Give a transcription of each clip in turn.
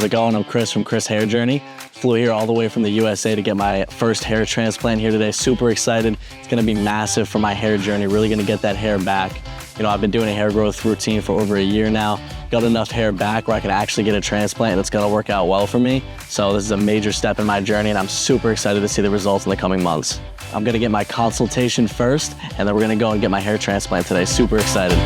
it going? I'm Chris from Chris Hair Journey. Flew here all the way from the USA to get my first hair transplant here today. Super excited. It's gonna be massive for my hair journey. Really gonna get that hair back. You know, I've been doing a hair growth routine for over a year now. Got enough hair back where I can actually get a transplant and it's gonna work out well for me. So this is a major step in my journey and I'm super excited to see the results in the coming months. I'm gonna get my consultation first and then we're gonna go and get my hair transplant today. Super excited.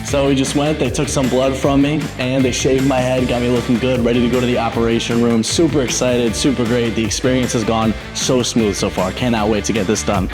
So we just went, they took some blood from me and they shaved my head, got me looking good, ready to go to the operation room. Super excited, super great. The experience has gone so smooth so far. Cannot wait to get this done.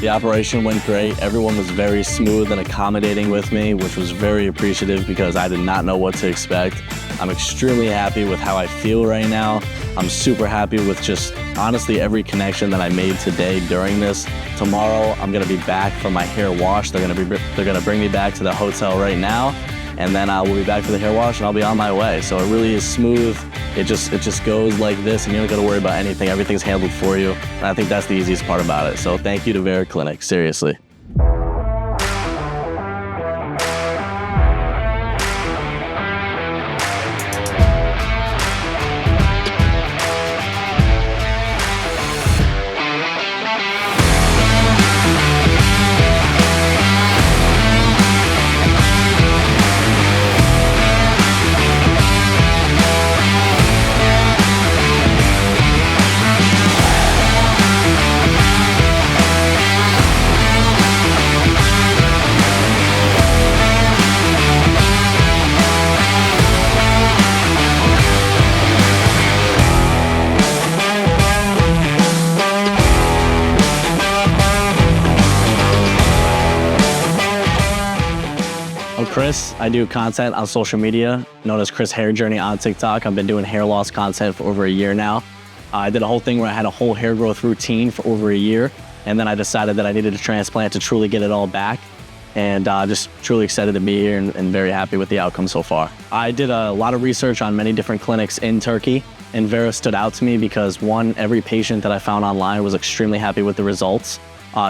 The operation went great. Everyone was very smooth and accommodating with me, which was very appreciative because I did not know what to expect. I'm extremely happy with how I feel right now. I'm super happy with just honestly every connection that I made today during this. Tomorrow, I'm gonna be back for my hair wash. They're gonna bring me back to the hotel right now, and then we'll be back for the hair wash and I'll be on my way. So it really is smooth. It just goes like this and you don't gotta worry about anything. Everything's handled for you. And I think that's the easiest part about it. So thank you to Vera Clinic, seriously. I'm Chris. I do content on social media, known as Chris Hair Journey on TikTok. I've been doing hair loss content for over a year now. I did a whole thing where I had a whole hair growth routine for over a year, and then I decided that I needed a transplant to truly get it all back. And just truly excited to be here and very happy with the outcome so far. I did a lot of research on many different clinics in Turkey, and Vera stood out to me because one, every patient that I found online was extremely happy with the results.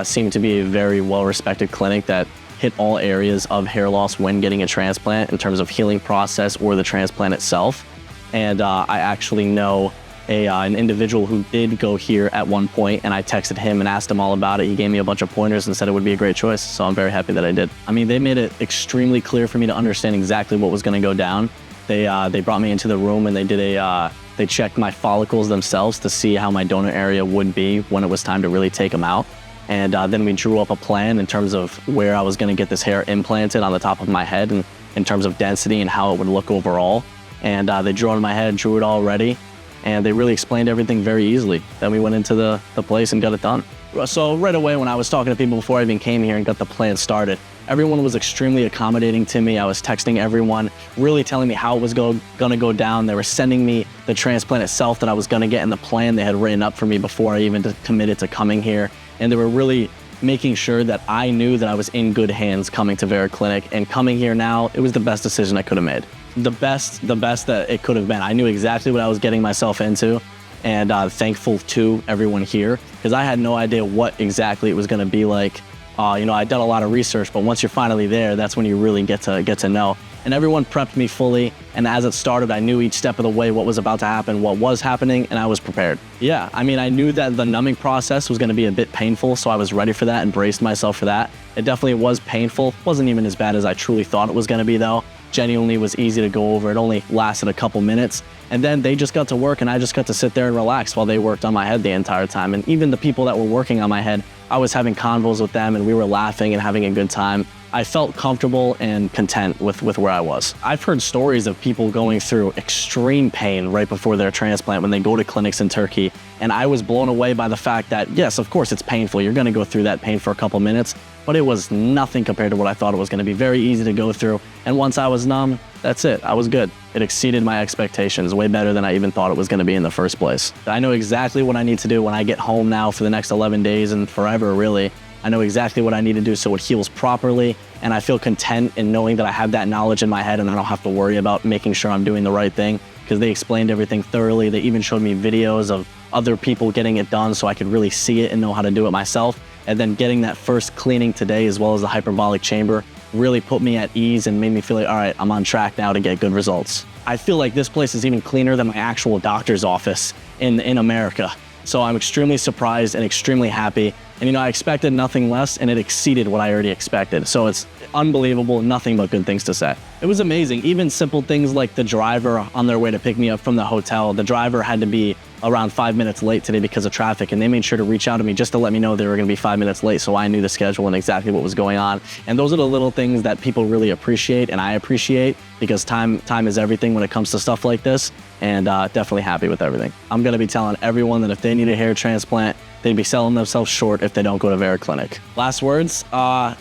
Seemed to be a very well-respected clinic that hit all areas of hair loss when getting a transplant in terms of healing process or the transplant itself. And I actually know an individual who did go here at one point, and I texted him and asked him all about it. He gave me a bunch of pointers and said it would be a great choice, so I'm very happy that I did. I mean, they made it extremely clear for me to understand exactly what was gonna go down. They brought me into the room and they checked my follicles themselves to see how my donor area would be when it was time to really take them out. And then we drew up a plan in terms of where I was gonna get this hair implanted on the top of my head and in terms of density and how it would look overall. And they drew on my head, drew it all ready. and they really explained everything very easily. Then we went into the place and got it done. So right away when I was talking to people before I even came here and got the plan started, everyone was extremely accommodating to me. I was texting everyone, really telling me how it was gonna go down. They were sending me the transplant itself that I was gonna get in the plan they had written up for me before I even committed to coming here. And they were really making sure that I knew that I was in good hands coming to Vera Clinic, and coming here now, it was the best decision I could have made. The best that it could have been. I knew exactly what I was getting myself into, and thankful to everyone here, because I had no idea what exactly it was gonna be like. I'd done a lot of research, but once you're finally there, that's when you really get to know. And everyone prepped me fully, and as it started, I knew each step of the way what was about to happen, what was happening, and I was prepared. Yeah, I mean, I knew that the numbing process was gonna be a bit painful, so I was ready for that and braced myself for that. It definitely was painful. Wasn't even as bad as I truly thought it was gonna be though. Genuinely was easy to go over. It only lasted a couple minutes. And then they just got to work, and I just got to sit there and relax while they worked on my head the entire time. And even the people that were working on my head, I was having convos with them, and we were laughing and having a good time. I felt comfortable and content with where I was. I've heard stories of people going through extreme pain right before their transplant when they go to clinics in Turkey. And I was blown away by the fact that, yes, of course it's painful. You're gonna go through that pain for a couple minutes, but it was nothing compared to what I thought it was gonna be. Very easy to go through. And once I was numb, that's it, I was good. It exceeded my expectations, way better than I even thought it was gonna be in the first place. I know exactly what I need to do when I get home now for the next 11 days and forever, really. I know exactly what I need to do so it heals properly, and I feel content in knowing that I have that knowledge in my head and I don't have to worry about making sure I'm doing the right thing, because they explained everything thoroughly. They even showed me videos of other people getting it done so I could really see it and know how to do it myself. And then getting that first cleaning today, as well as the hyperbolic chamber, really put me at ease and made me feel like, all right, I'm on track now to get good results. I feel like this place is even cleaner than my actual doctor's office in America. So I'm extremely surprised and extremely happy. And I expected nothing less, and it exceeded what I already expected. So it's unbelievable, nothing but good things to say. It was amazing. Even simple things like the driver on their way to pick me up from the hotel, the driver had to be around 5 minutes late today because of traffic, and they made sure to reach out to me just to let me know they were gonna be 5 minutes late, so I knew the schedule and exactly what was going on. And those are the little things that people really appreciate, and I appreciate, because time is everything when it comes to stuff like this, and definitely happy with everything. I'm gonna be telling everyone that if they need a hair transplant, they'd be selling themselves short if they don't go to Vera Clinic. Last words,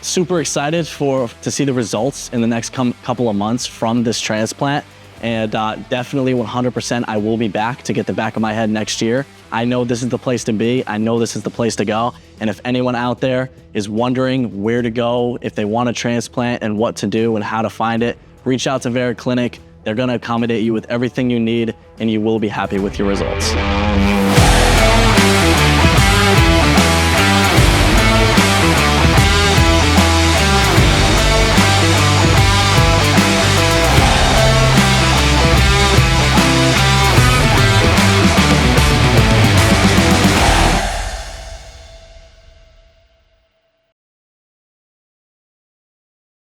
super excited to see the results in the next couple of months from this transplant. And definitely 100% I will be back to get the back of my head next year. I know this is the place to be. I know this is the place to go. And if anyone out there is wondering where to go, if they want a transplant and what to do and how to find it, reach out to Vera Clinic. They're gonna accommodate you with everything you need, and you will be happy with your results.